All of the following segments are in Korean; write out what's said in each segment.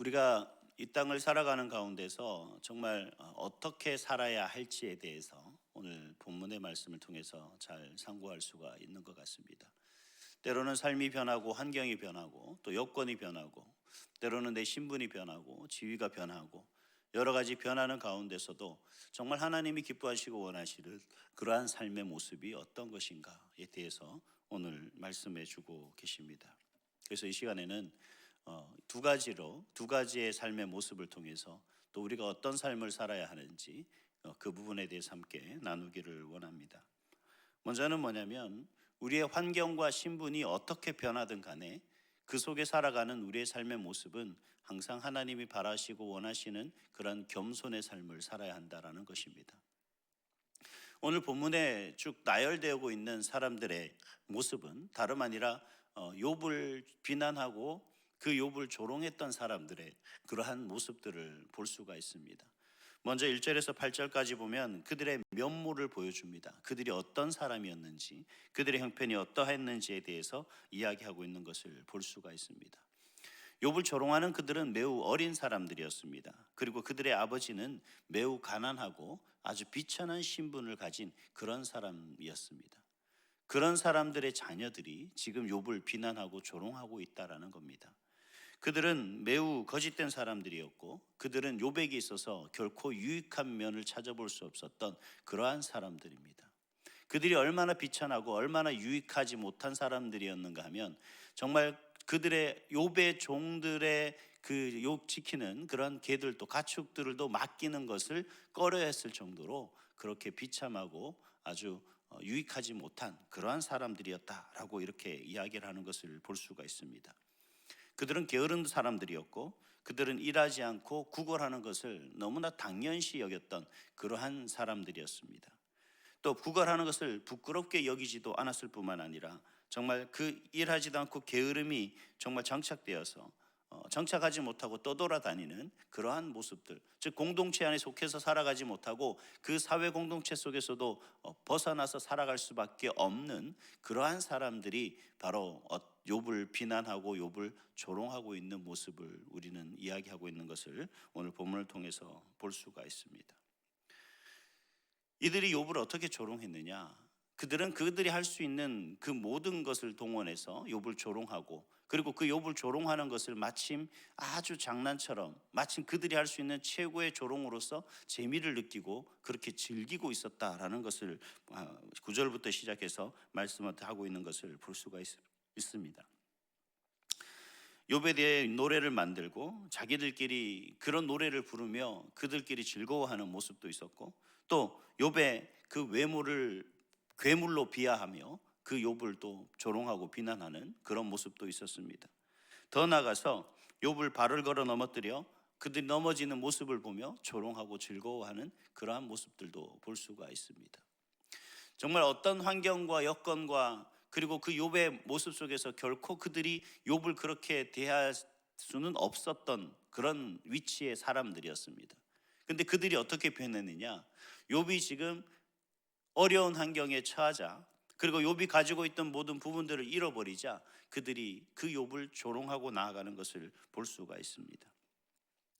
우리가 이 땅을 살아가는 가운데서 정말 어떻게 살아야 할지에 대해서 오늘 본문의 말씀을 통해서 잘 상고할 수가 있는 것 같습니다. 때로는 삶이 변하고 환경이 변하고 또 여건이 변하고 때로는 내 신분이 변하고 지위가 변하고 여러 가지 변하는 가운데서도 정말 하나님이 기뻐하시고 원하시는 그러한 삶의 모습이 어떤 것인가에 대해서 오늘 말씀해 주고 계십니다. 그래서 이 시간에는 두 가지의 삶의 모습을 통해서 또 우리가 어떤 삶을 살아야 하는지 그 부분에 대해서 함께 나누기를 원합니다. 먼저는 뭐냐면 우리의 환경과 신분이 어떻게 변하든 간에 그 속에 살아가는 우리의 삶의 모습은 항상 하나님이 바라시고 원하시는 그런 겸손의 삶을 살아야 한다라는 것입니다. 오늘 본문에 쭉 나열되고 있는 사람들의 모습은 다름 아니라 욥을 비난하고 그 욥을 조롱했던 사람들의 그러한 모습들을 볼 수가 있습니다. 먼저 1절에서 8절까지 보면 그들의 면모를 보여줍니다. 그들이 어떤 사람이었는지, 그들의 형편이 어떠했는지에 대해서 이야기하고 있는 것을 볼 수가 있습니다. 욥을 조롱하는 그들은 매우 어린 사람들이었습니다. 그리고 그들의 아버지는 매우 가난하고 아주 비천한 신분을 가진 그런 사람이었습니다. 그런 사람들의 자녀들이 지금 욥을 비난하고 조롱하고 있다라는 겁니다. 그들은 매우 거짓된 사람들이었고 그들은 욥에게 있어서 결코 유익한 면을 찾아볼 수 없었던 그러한 사람들입니다. 그들이 얼마나 비천하고 얼마나 유익하지 못한 사람들이었는가 하면 정말 그들의 욥의 종들의 그 욥 지키는 그런 개들도 가축들도 맡기는 것을 꺼려했을 정도로 그렇게 비참하고 아주 유익하지 못한 그러한 사람들이었다라고 이렇게 이야기를 하는 것을 볼 수가 있습니다. 그들은 게으른 사람들이었고 그들은 일하지 않고 구걸하는 것을 너무나 당연시 여겼던 그러한 사람들이었습니다. 또 구걸하는 것을 부끄럽게 여기지도 않았을 뿐만 아니라 정말 그 일하지도 않고 게으름이 정말 정착되어서 정착하지 못하고 떠돌아다니는 그러한 모습들, 즉 공동체 안에 속해서 살아가지 못하고 그 사회 공동체 속에서도 벗어나서 살아갈 수밖에 없는 그러한 사람들이 바로 욥을 비난하고 욥을 조롱하고 있는 모습을 우리는 이야기하고 있는 것을 오늘 본문을 통해서 볼 수가 있습니다. 이들이 욥을 어떻게 조롱했느냐? 그들은 그들이 할 수 있는 그 모든 것을 동원해서 욥을 조롱하고 그리고 그 욥을 조롱하는 것을 마침 아주 장난처럼 마침 그들이 할 수 있는 최고의 조롱으로서 재미를 느끼고 그렇게 즐기고 있었다라는 것을 9절부터 시작해서 말씀을 하고 있는 것을 볼 수가 있습니다. 욥에 대해 노래를 만들고 자기들끼리 그런 노래를 부르며 그들끼리 즐거워하는 모습도 있었고 또 욥의 그 외모를 괴물로 비하하며 그 욥을 또 조롱하고 비난하는 그런 모습도 있었습니다. 더 나아가서 욥을 발을 걸어 넘어뜨려 그들이 넘어지는 모습을 보며 조롱하고 즐거워하는 그러한 모습들도 볼 수가 있습니다. 정말 어떤 환경과 여건과 그리고 그 욥의 모습 속에서 결코 그들이 욥을 그렇게 대할 수는 없었던 그런 위치의 사람들이었습니다. 근데 그들이 어떻게 변했느냐? 욥이 지금 어려운 환경에 처하자 그리고 욥이 가지고 있던 모든 부분들을 잃어버리자 그들이 그 욥을 조롱하고 나아가는 것을 볼 수가 있습니다.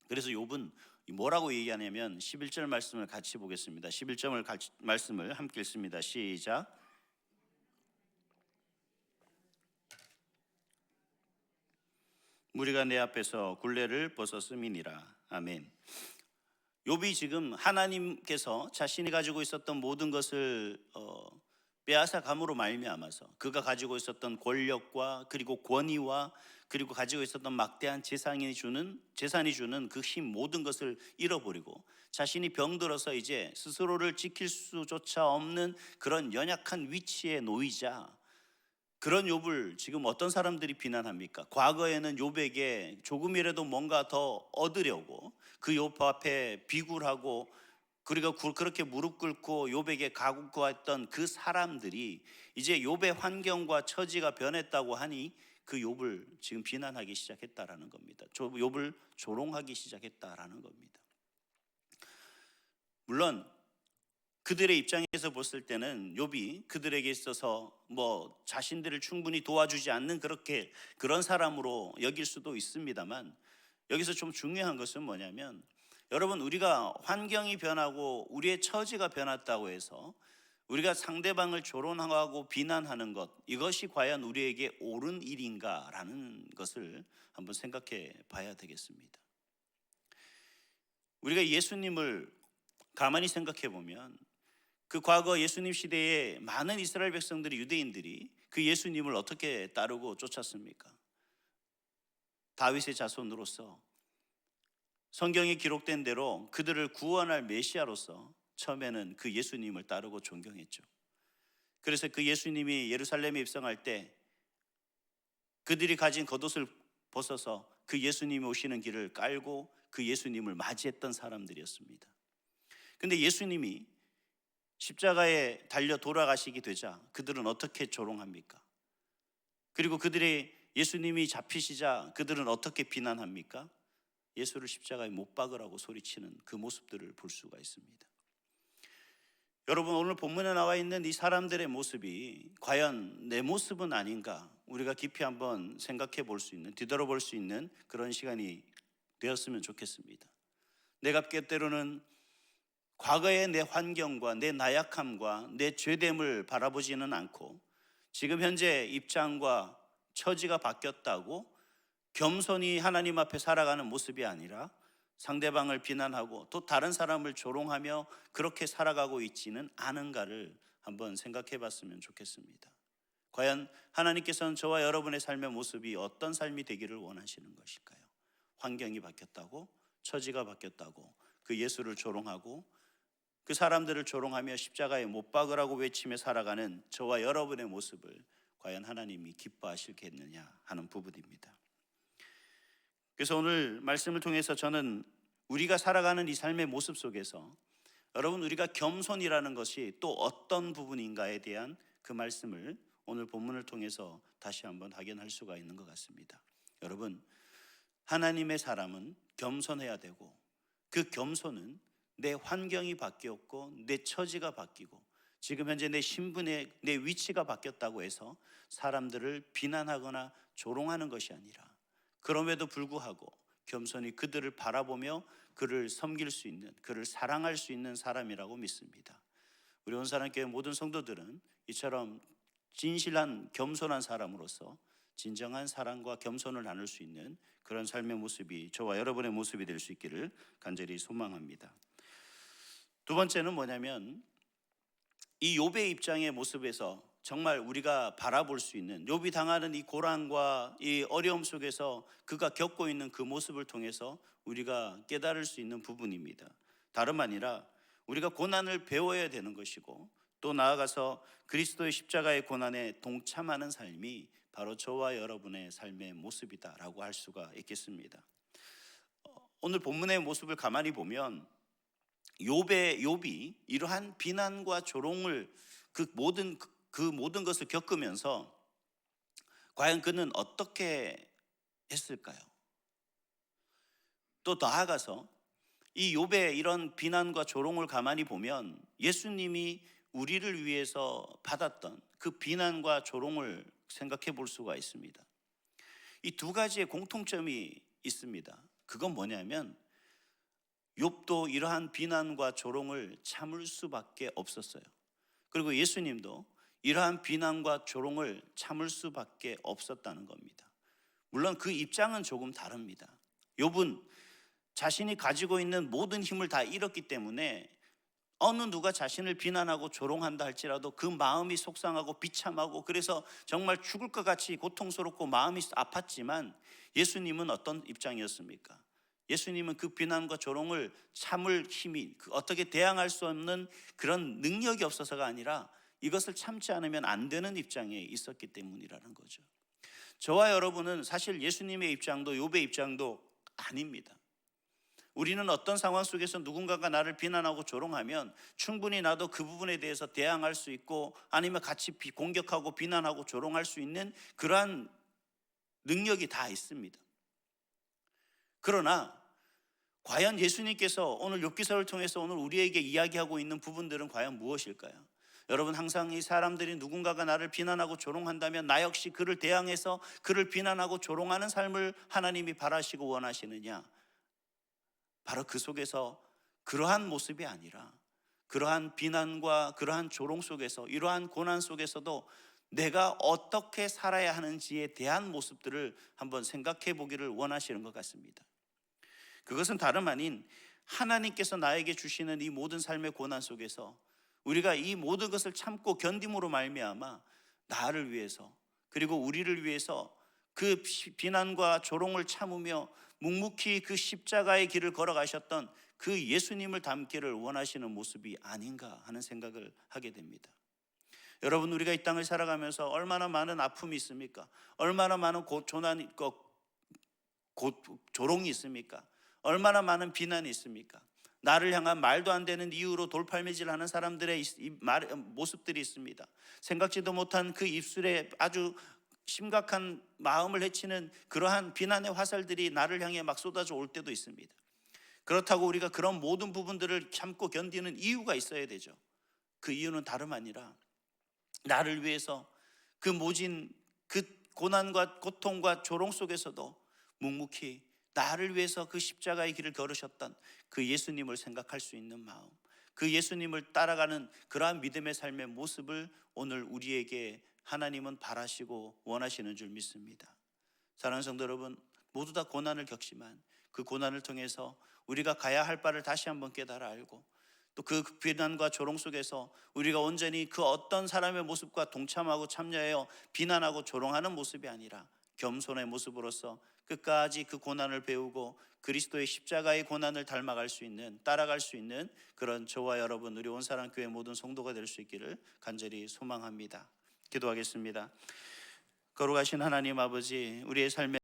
그래서 욥은 뭐라고 얘기하냐면 11절 말씀을 같이 보겠습니다. 11절 말씀을 함께 읽습니다. 시작. 무리가 내 앞에서 굴레를 벗었음이니라. 아멘. 욥이 지금 하나님께서 자신이 가지고 있었던 모든 것을 빼앗아 감으로 말미암아서 그가 가지고 있었던 권력과 그리고 권위와 그리고 가지고 있었던 막대한 재산이 주는 그 힘 모든 것을 잃어버리고 자신이 병들어서 이제 스스로를 지킬 수조차 없는 그런 연약한 위치에 놓이자 그런 욥을 지금 어떤 사람들이 비난합니까? 과거에는 욥에게 조금이라도 뭔가 더 얻으려고 그 욥 앞에 비굴하고 그리고 그렇게 무릎 꿇고 욥에게 가구했던 그 사람들이 이제 욥의 환경과 처지가 변했다고 하니 그 욥을 지금 비난하기 시작했다라는 겁니다. 욥을 조롱하기 시작했다라는 겁니다. 물론 그들의 입장에서 봤을 때는 욥이 그들에게 있어서 자신들을 충분히 도와주지 않는 그런 사람으로 여길 수도 있습니다만 여기서 좀 중요한 것은 뭐냐면, 여러분, 우리가 환경이 변하고 우리의 처지가 변했다고 해서 우리가 상대방을 조롱하고 비난하는 것, 이것이 과연 우리에게 옳은 일인가라는 것을 한번 생각해 봐야 되겠습니다. 우리가 예수님을 가만히 생각해 보면, 그 과거 예수님 시대에 많은 이스라엘 백성들이, 유대인들이 그 예수님을 어떻게 따르고 쫓았습니까? 다윗의 자손으로서 성경에 기록된 대로 그들을 구원할 메시아로서 처음에는 그 예수님을 따르고 존경했죠. 그래서 그 예수님이 예루살렘에 입성할 때 그들이 가진 겉옷을 벗어서 그 예수님이 오시는 길을 깔고 그 예수님을 맞이했던 사람들이었습니다. 근데 예수님이 십자가에 달려 돌아가시게 되자 그들은 어떻게 조롱합니까? 그리고 그들의 예수님이 잡히시자 그들은 어떻게 비난합니까? 예수를 십자가에 못 박으라고 소리치는 그 모습들을 볼 수가 있습니다. 여러분, 오늘 본문에 나와 있는 이 사람들의 모습이 과연 내 모습은 아닌가, 우리가 깊이 한번 생각해 볼 수 있는, 뒤돌아볼 수 있는 그런 시간이 되었으면 좋겠습니다. 내가 때로는 과거의 내 환경과 내 나약함과 내 죄됨을 바라보지는 않고 지금 현재 입장과 처지가 바뀌었다고 겸손히 하나님 앞에 살아가는 모습이 아니라 상대방을 비난하고 또 다른 사람을 조롱하며 그렇게 살아가고 있지는 않은가를 한번 생각해 봤으면 좋겠습니다. 과연 하나님께서는 저와 여러분의 삶의 모습이 어떤 삶이 되기를 원하시는 것일까요? 환경이 바뀌었다고, 처지가 바뀌었다고 그 예수를 조롱하고 그 사람들을 조롱하며 십자가에 못 박으라고 외치며 살아가는 저와 여러분의 모습을 과연 하나님이 기뻐하실겠느냐 하는 부분입니다. 그래서 오늘 말씀을 통해서 저는 우리가 살아가는 이 삶의 모습 속에서 여러분, 우리가 겸손이라는 것이 또 어떤 부분인가에 대한 그 말씀을 오늘 본문을 통해서 다시 한번 확인할 수가 있는 것 같습니다. 여러분, 하나님의 사람은 겸손해야 되고 그 겸손은 내 환경이 바뀌었고 내 처지가 바뀌고 지금 현재 내 신분의 내 위치가 바뀌었다고 해서 사람들을 비난하거나 조롱하는 것이 아니라 그럼에도 불구하고 겸손히 그들을 바라보며 그를 섬길 수 있는, 그를 사랑할 수 있는 사람이라고 믿습니다. 우리 온사랑교회 모든 성도들은 이처럼 진실한 겸손한 사람으로서 진정한 사랑과 겸손을 나눌 수 있는 그런 삶의 모습이 저와 여러분의 모습이 될 수 있기를 간절히 소망합니다. 두 번째는 뭐냐면, 이 욥의 입장의 모습에서 정말 우리가 바라볼 수 있는, 욥이 당하는 이 고난과 이 어려움 속에서 그가 겪고 있는 그 모습을 통해서 우리가 깨달을 수 있는 부분입니다. 다름 아니라 우리가 고난을 배워야 되는 것이고 또 나아가서 그리스도의 십자가의 고난에 동참하는 삶이 바로 저와 여러분의 삶의 모습이다라고 할 수가 있겠습니다. 오늘 본문의 모습을 가만히 보면 욥이 이러한 비난과 조롱을 그 모든 것을 겪으면서 과연 그는 어떻게 했을까요? 또 나아가서 이 욥의 이런 비난과 조롱을 가만히 보면 예수님이 우리를 위해서 받았던 그 비난과 조롱을 생각해 볼 수가 있습니다. 이 두 가지의 공통점이 있습니다. 그건 뭐냐면 욥도 이러한 비난과 조롱을 참을 수밖에 없었어요. 그리고 예수님도 이러한 비난과 조롱을 참을 수밖에 없었다는 겁니다. 물론 그 입장은 조금 다릅니다. 욥은 자신이 가지고 있는 모든 힘을 다 잃었기 때문에 어느 누가 자신을 비난하고 조롱한다 할지라도 그 마음이 속상하고 비참하고 그래서 정말 죽을 것 같이 고통스럽고 마음이 아팠지만 예수님은 어떤 입장이었습니까? 예수님은 그 비난과 조롱을 참을 힘이, 어떻게 대항할 수 없는 그런 능력이 없어서가 아니라 이것을 참지 않으면 안 되는 입장에 있었기 때문이라는 거죠. 저와 여러분은 사실 예수님의 입장도 욥의 입장도 아닙니다. 우리는 어떤 상황 속에서 누군가가 나를 비난하고 조롱하면 충분히 나도 그 부분에 대해서 대항할 수 있고 아니면 같이 공격하고 비난하고 조롱할 수 있는 그러한 능력이 다 있습니다. 그러나 과연 예수님께서 오늘 욥기서를 통해서 오늘 우리에게 이야기하고 있는 부분들은 과연 무엇일까요? 여러분, 항상 이 사람들이 누군가가 나를 비난하고 조롱한다면 나 역시 그를 대항해서 그를 비난하고 조롱하는 삶을 하나님이 바라시고 원하시느냐? 바로 그 속에서 그러한 모습이 아니라 그러한 비난과 그러한 조롱 속에서, 이러한 고난 속에서도 내가 어떻게 살아야 하는지에 대한 모습들을 한번 생각해 보기를 원하시는 것 같습니다. 그것은 다름 아닌 하나님께서 나에게 주시는 이 모든 삶의 고난 속에서 우리가 이 모든 것을 참고 견딤으로 말미암아 나를 위해서, 그리고 우리를 위해서 그 비난과 조롱을 참으며 묵묵히 그 십자가의 길을 걸어가셨던 그 예수님을 닮기를 원하시는 모습이 아닌가 하는 생각을 하게 됩니다. 여러분, 우리가 이 땅을 살아가면서 얼마나 많은 아픔이 있습니까? 얼마나 많은 조롱이 있습니까? 얼마나 많은 비난이 있습니까? 나를 향한 말도 안 되는 이유로 돌팔매질하는 사람들의 모습들이 있습니다. 생각지도 못한 그 입술에 아주 심각한 마음을 해치는 그러한 비난의 화살들이 나를 향해 막 쏟아져 올 때도 있습니다. 그렇다고 우리가 그런 모든 부분들을 참고 견디는 이유가 있어야 되죠. 그 이유는 다름 아니라 나를 위해서 그 모진 그 고난과 고통과 조롱 속에서도 묵묵히 나를 위해서 그 십자가의 길을 걸으셨던 그 예수님을 생각할 수 있는 마음, 그 예수님을 따라가는 그러한 믿음의 삶의 모습을 오늘 우리에게 하나님은 바라시고 원하시는 줄 믿습니다. 사랑하는 성도 여러분, 모두 다 고난을 겪지만 그 고난을 통해서 우리가 가야 할 바를 다시 한번 깨달아 알고, 또 그 비난과 조롱 속에서 우리가 온전히 그 어떤 사람의 모습과 동참하고 참여하여 비난하고 조롱하는 모습이 아니라 겸손의 모습으로서 끝까지 그 고난을 배우고 그리스도의 십자가의 고난을 닮아갈 수 있는, 따라갈 수 있는 그런 저와 여러분, 우리 온사랑교회 모든 성도가 될 수 있기를 간절히 소망합니다. 기도하겠습니다. 거룩하신 하나님 아버지, 우리의 삶에